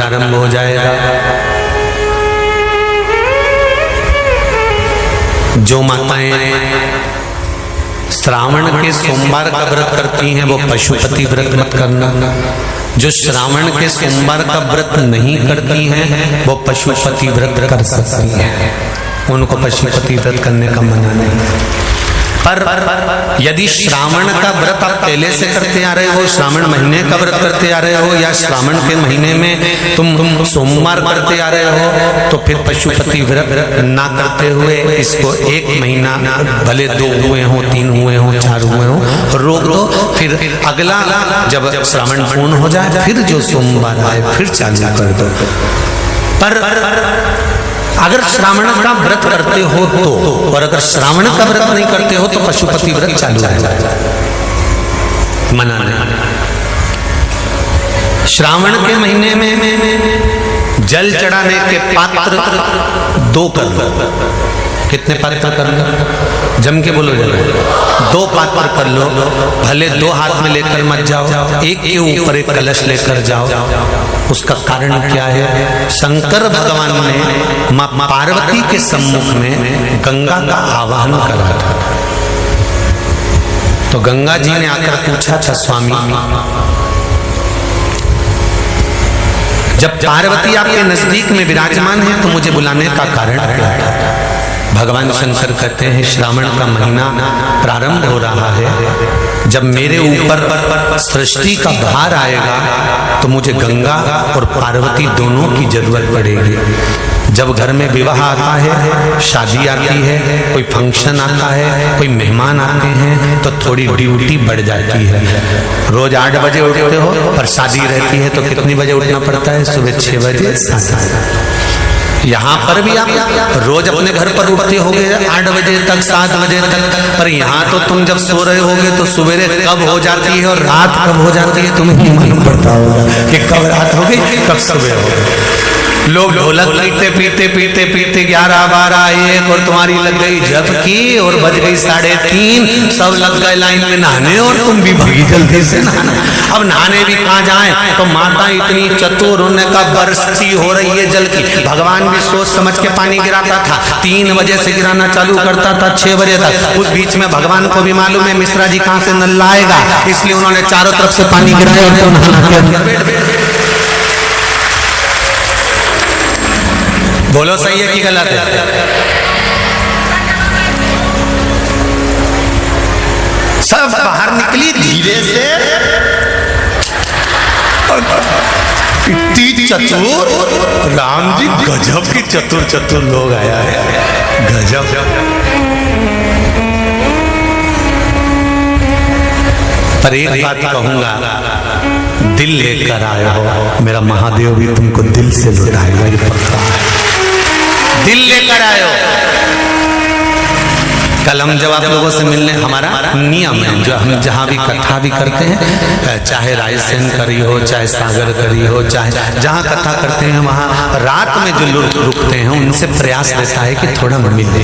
प्रारंभ हो जाएगा। जो माताएं श्रावण के सोमवार का व्रत करती हैं वो पशुपति व्रत मत करना। जो श्रावण के सोमवार का व्रत नहीं करती हैं वो पशुपति व्रत कर सकती हैं, उनको पशुपति व्रत करने का मना नहीं। पर यदि श्रावण का व्रत आप पहले से करते आ रहे हो, श्रावण महीने का व्रत करते आ रहे हो, या श्रावण के महीने में तुम सोमवार करते आ रहे हो, तो फिर पशुपति व्रत ना करते हुए इसको 1 महीना, भले 2 हुए हो, 3 हुए हो, 4 हुए हो, रोक दो। फिर अगला जब श्रावण पूर्ण हो जाए फिर जो सोमवार आए फिर चालू कर दो। पर अगर श्रावण का व्रत करते हो तो, और अगर श्रावण का व्रत नहीं करते हो तो पशुपति व्रत चालू रहेगा, मना नहीं। श्रावण के महीने में जल चढ़ाने के पात्र 2 कर लो। कितने पात्र कर लो? जम के बोलो जरा। 2 पात्र कर लो, भले 2 हाथ में लेकर मत जाओ, एक के ऊपर एक कलश लेकर जाओ। उसका कारण क्या है? शंकर भगवान ने मां पार्वती के सम्मुख में गंगा का आवाहन करा था। तो गंगा जी ने आकर पूछा था, स्वामी जब पार्वती आपके नजदीक में विराजमान है तो मुझे बुलाने का कारण क्या है? भगवान शंकर कहते हैं, श्रावण का महीना प्रारंभ हो रहा है, जब मेरे ऊपर सृष्टि का भार आएगा तो मुझे गंगा और पार्वती दोनों की जरूरत पड़ेगी। जब घर में विवाह आता है, शादी आती है, कोई फंक्शन आता है, कोई मेहमान आते हैं, तो थोड़ी ड्यूटी बढ़ जाती है। रोज 8 बजे उठते हो, पर शादी रहती है तो कितनी बजे उठना पड़ता है? सुबह 6 बजे 7 बजे। यहाँ पर भी आप रोज अपने घर पर उठते होगे 8 बजे तक, 7 बजे तक, पर यहाँ तो तुम जब सो रहे होगे तो सवेरे कब हो जाती है और रात कब हो जाती है तुम्हें नहीं मालूम पड़ता होगा कि कब रात हो गई कब सुबह हो गई। लोग ढोलक पीटते पीटते पीटते पीटते 11, 12, 1 और तुम्हारी लग गई झपकी और बज गई 3:30, सब लग गए लाइन में नहाने और तुम भी भागी जल्दी से नहाने। अब नहाने भी कहाँ जाए? तो माता इतनी चतुर, उनका बरसती हो रही है जल की। भगवान भी सोच समझ के पानी गिराता था, 3 बजे से गिराना चालू करता था 6 बजे तक। उस बीच में भगवान को भी मालूम है मिश्रा जी कहाँ से नल लाएगा, इसलिए उन्होंने चारों तरफ से पानी गिराया और तो नहाना। बोलो सही है कि गलत है? सब बाहर निकली धीरे से, इतनी चतुर, राम जी गजब की चतुर लोग आया है, गजब। पर एक बात कहूंगा, दिल लेकर आए हो, मेरा महादेव भी तुमको दिल से लुटाएगा, ये पक्का है। दिल लेकर आयो। कल हम जब आप लोगों से मिलने, हमारा नियम है, जो हम जहाँ भी कथा भी करते हैं, चाहे रायसेन करी हो, चाहे सागर करी हो, चाहे जहाँ कथा करते हैं वहाँ रात में जो लोग रुकते हैं उनसे प्रयास रहता है कि थोड़ा मिले।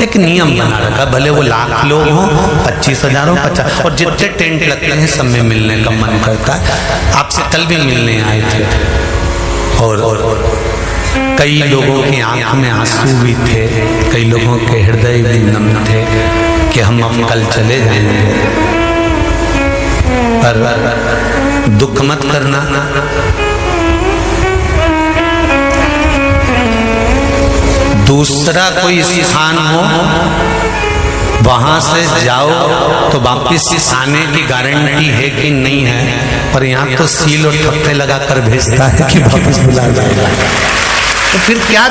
एक नियम बना रखा, भले वो लाख लोग हों, 25,000 हो, 50, और जितने टेंट लगते हैं सब में मिलने का मन करता है। आपसे कल भी मिलने आए थे और कई लोगों की आंख में आंसू भी थे, कई लोगों के हृदय भी नम थे कि हम अब कल चले जाएंगे। पर दुख मत करना, दूसरा कोई स्थान हो वहां से जाओ तो वापिस आने की गारंटी है कि नहीं है, पर यहाँ तो सील और ठप्पे लगाकर भेजता है कि वापिस बुला जाएगा। तो फिर क्या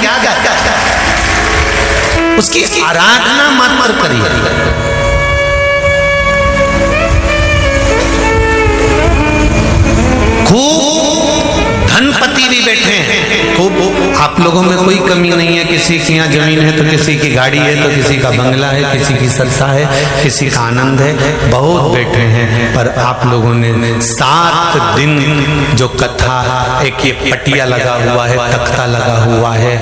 उसकी आराधना मत करिए। खूब धनपति भी बैठे हैं, खूब, आप लोगों में कोई कमी नहीं है। किसी की यहाँ जमीन है तो किसी की गाड़ी है, तो किसी का बंगला है, किसी की सत्ता है, किसी का आनंद है, बहुत बैठे हैं। पर आप लोगों ने 7 दिन जो कथा, एक ये पटिया लगा हुआ है, तख्ता लगा हुआ है,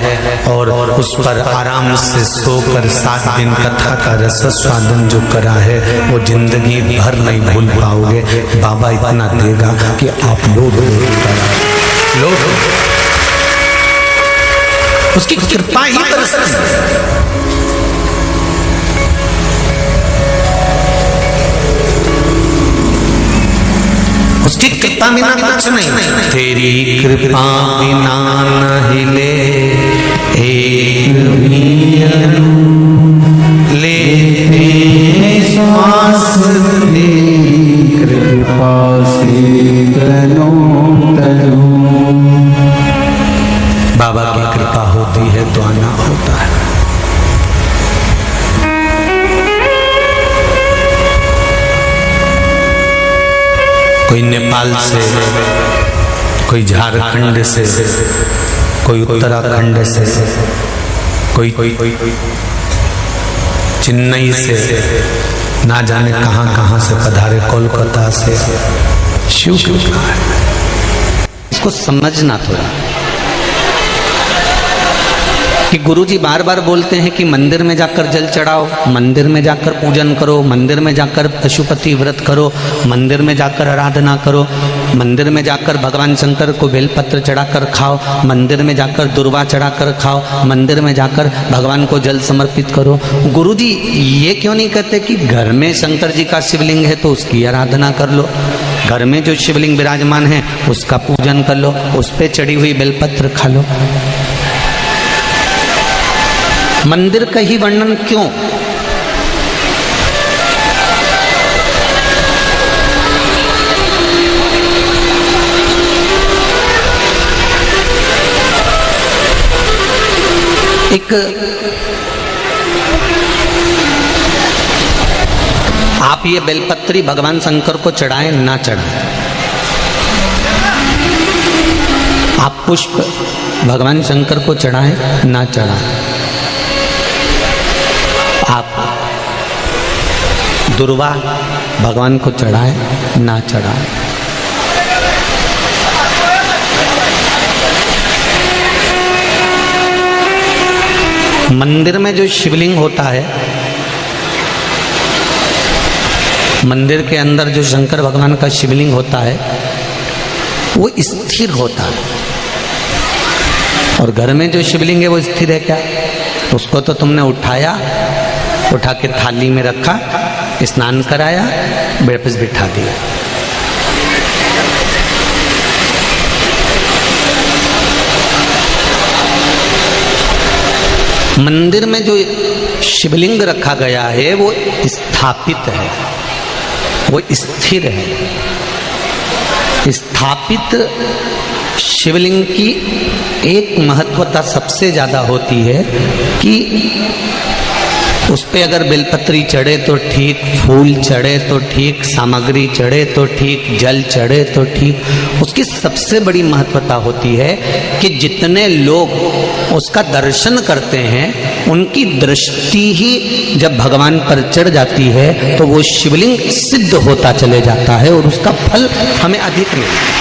और उस पर आराम से सोकर 7 दिन कथा का रस स्वादन जो करा है वो जिंदगी भर नहीं भूल पाओगे। बाबा इतना देगा कि आप लोग उसकी कृपा ही बरसती है। उसकी कृपा बिना कुछ नहीं। तेरी कृपा बिना न हिले एक लेते श्वास, कृपा से तनो तनो। बाबा की कृपा होती है तो आना होता है। कोई नेपाल से, कोई झारखंड से, कोई उत्तराखंड से, कोई चेन्नई से, ना जाने कहां कहां से पधारे, कोलकाता से। शिव कृपा है। इसको समझना थोड़ा कि गुरुजी बार बार बोलते हैं कि मंदिर में जाकर जल चढ़ाओ, मंदिर में जाकर पूजन करो, मंदिर में जाकर पशुपति व्रत करो, मंदिर में जाकर आराधना करो, मंदिर में जाकर भगवान शंकर को बेलपत्र चढ़ाकर खाओ, मंदिर में जाकर दुर्वा चढ़ाकर खाओ, मंदिर में जाकर भगवान को जल समर्पित करो। गुरुजी ये क्यों नहीं कहते कि घर में शंकर जी का शिवलिंग है तो उसकी आराधना कर लो, घर में जो शिवलिंग विराजमान है उसका पूजन कर लो, उस पर चढ़ी हुई बेलपत्र खा लो। मंदिर का ही वर्णन क्यों? एक आप ये बेलपत्री भगवान शंकर को चढ़ाएं ना चढ़ाएं, आप पुष्प भगवान शंकर को चढ़ाएं ना चढ़ाएं, आप दुर्वा भगवान को चढ़ाएं ना चढ़ाएं, मंदिर में जो शिवलिंग होता है, मंदिर के अंदर जो शंकर भगवान का शिवलिंग होता है वो स्थिर होता है, और घर में जो शिवलिंग है वो स्थिर है क्या? उसको तो तुमने उठाया, उठा के थाली में रखा, स्नान कराया, वापस बिठा दिया। मंदिर में जो शिवलिंग रखा गया है वो स्थापित है, वो स्थिर है। स्थापित शिवलिंग की एक महत्वता सबसे ज्यादा होती है कि उस पे अगर बेलपत्री चढ़े तो ठीक, फूल चढ़े तो ठीक, सामग्री चढ़े तो ठीक, जल चढ़े तो ठीक। उसकी सबसे बड़ी महत्वता होती है कि जितने लोग उसका दर्शन करते हैं उनकी दृष्टि ही जब भगवान पर चढ़ जाती है तो वो शिवलिंग सिद्ध होता चले जाता है और उसका फल हमें अधिक मिलता है।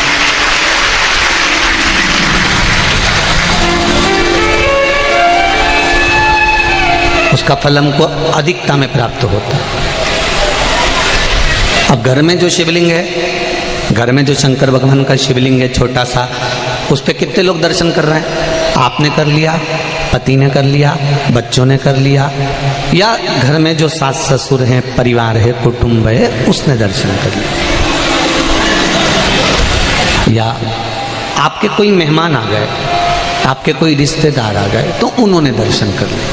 उसका फल हमको अधिकता में प्राप्त होता है। अब घर में जो शिवलिंग है, घर में जो शंकर भगवान का शिवलिंग है छोटा सा, उस पे कितने लोग दर्शन कर रहे हैं? आपने कर लिया, पति ने कर लिया, बच्चों ने कर लिया, या घर में जो सास ससुर हैं, परिवार है, कुटुंब है, उसने दर्शन कर लिया, या आपके कोई मेहमान आ गए, आपके कोई रिश्तेदार आ गए तो उन्होंने दर्शन कर लिया।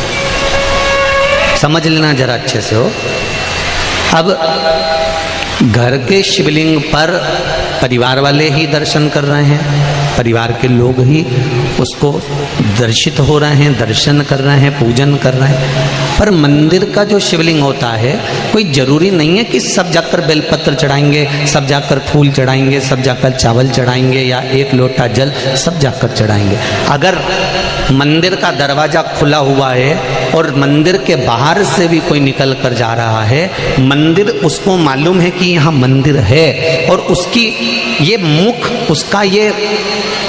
समझ लेना जरा अच्छे से हो। अब घर के शिवलिंग पर परिवार वाले ही दर्शन कर रहे हैं, परिवार के लोग ही उसको दर्शित हो रहे हैं, दर्शन कर रहे हैं, पूजन कर रहे हैं। पर मंदिर का जो शिवलिंग होता है, कोई जरूरी नहीं है कि सब जाकर बेलपत्र चढ़ाएंगे, सब जाकर फूल चढ़ाएंगे, सब जाकर चावल चढ़ाएंगे, या एक लोटा जल सब जाकर चढ़ाएंगे। अगर मंदिर का दरवाजा खुला हुआ है और मंदिर के बाहर से भी कोई निकल कर जा रहा है, मंदिर उसको मालूम है कि यहाँ मंदिर है, और उसकी ये मुख, उसका ये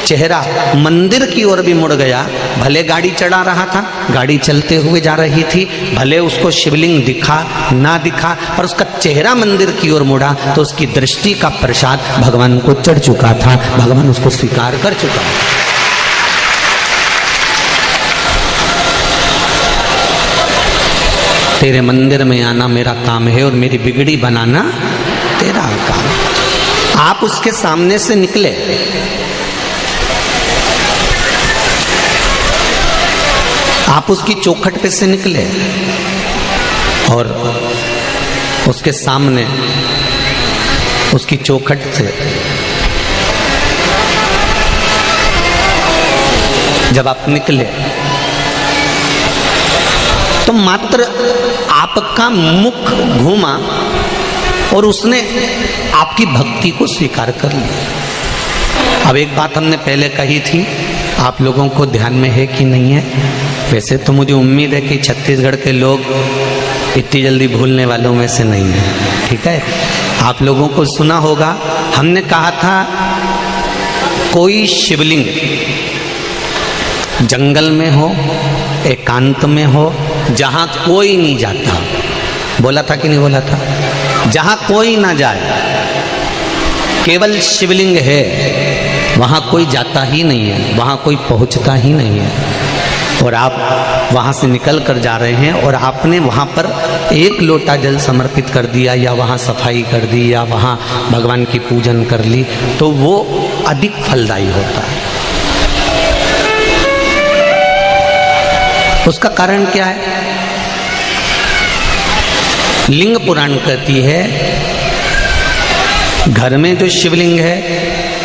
चेहरा मंदिर की ओर भी मुड़ गया। भले गाड़ी चढ़ा रहा था, गाड़ी चलते हुए जा रही थी, भले उसको शिवलिंग दिखा ना दिखा, पर उसका चेहरा मंदिर की ओर मुड़ा तो उसकी दृष्टि का प्रसाद भगवान को चढ़ चुका था, भगवान उसको स्वीकार कर चुका था। तेरे मंदिर में आना मेरा काम है और मेरी बिगड़ी बनाना तेरा काम। आप उसके सामने से निकले, आप उसकी चौखट पे से निकले और उसके सामने उसकी चौखट से जब आप निकले तो मात्र आपका मुख घूमा और उसने आपकी भक्ति को स्वीकार कर लिया। अब एक बात हमने पहले कही थी, आप लोगों को ध्यान में है कि नहीं है? वैसे तो मुझे उम्मीद है कि छत्तीसगढ़ के लोग इतनी जल्दी भूलने वालों में से नहीं है, ठीक है? आप लोगों को सुना होगा, हमने कहा था कोई शिवलिंग जंगल में हो, एकांत में हो, जहां कोई नहीं जाता, बोला था कि नहीं बोला था? जहां कोई ना जाए, केवल शिवलिंग है, वहां कोई जाता ही नहीं है, वहां कोई पहुंचता ही नहीं है। और आप वहां से निकल कर जा रहे हैं और आपने वहां पर एक लोटा जल समर्पित कर दिया या वहां सफाई कर दी या वहां भगवान की पूजन कर ली, तो वो अधिक फलदायी होता है। उसका कारण क्या है? लिंग पुराण कहती है घर में जो शिवलिंग है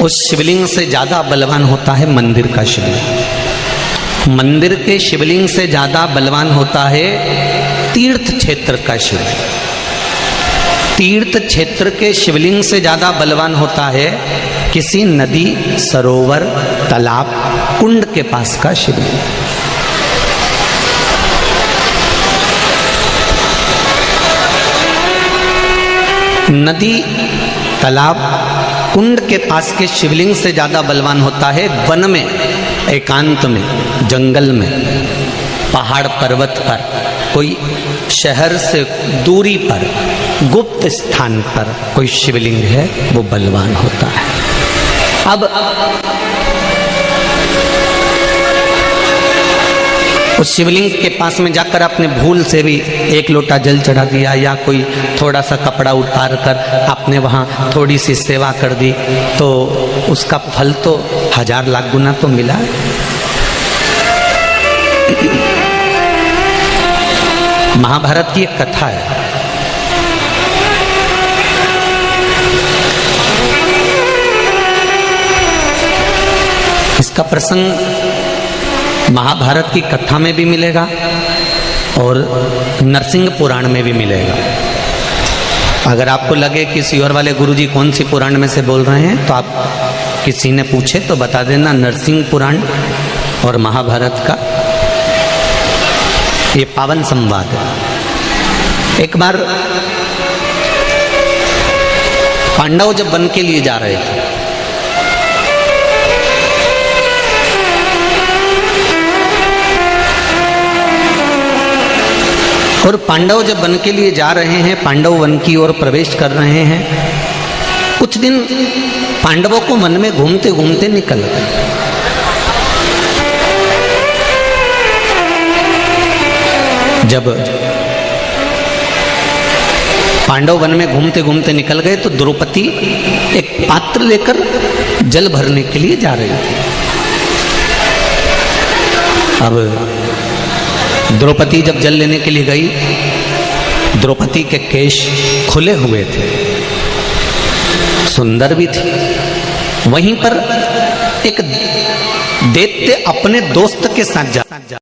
उस शिवलिंग से ज्यादा बलवान होता है मंदिर का शिवलिंग। मंदिर के शिवलिंग से ज्यादा बलवान होता है तीर्थ क्षेत्र का शिवलिंग। तीर्थ क्षेत्र के शिवलिंग से ज्यादा बलवान होता है किसी नदी, सरोवर, तालाब, कुंड के पास का शिवलिंग। नदी, तालाब, कुंड के पास के शिवलिंग से ज्यादा बलवान होता है वन में, एकांत में, जंगल में, पहाड़ पर्वत पर, कोई शहर से दूरी पर, गुप्त स्थान पर कोई शिवलिंग है, वो बलवान होता है। अब उस शिवलिंग के पास में जाकर आपने भूल से भी एक लोटा जल चढ़ा दिया या कोई थोड़ा सा कपड़ा उतार कर आपने वहाँ थोड़ी सी सेवा कर दी, तो उसका फल तो 1000 लाख गुना तो मिला। महाभारत की एक कथा है, इसका प्रसंग महाभारत की कथा में भी मिलेगा और नरसिंह पुराण में भी मिलेगा। अगर आपको लगे कि सीहोर वाले गुरुजी कौन सी पुराण में से बोल रहे हैं, तो आप किसी ने पूछे तो बता देना नरसिंह पुराण और महाभारत का ये पावन संवाद है। एक बार पांडव जब वन के लिए जा रहे थे, और पांडव जब वन के लिए जा रहे हैं, पांडव वन की ओर प्रवेश कर रहे हैं, कुछ दिन पांडवों को वन में घूमते घूमते निकल गए। जब पांडव वन में घूमते घूमते निकल गए तो द्रौपदी एक पात्र लेकर जल भरने के लिए जा रही थी। अब द्रौपदी जब जल लेने के लिए गई, द्रौपदी के केश खुले हुए थे, सुंदर भी थी। वहीं पर एक दैत्य अपने दोस्त के साथ जा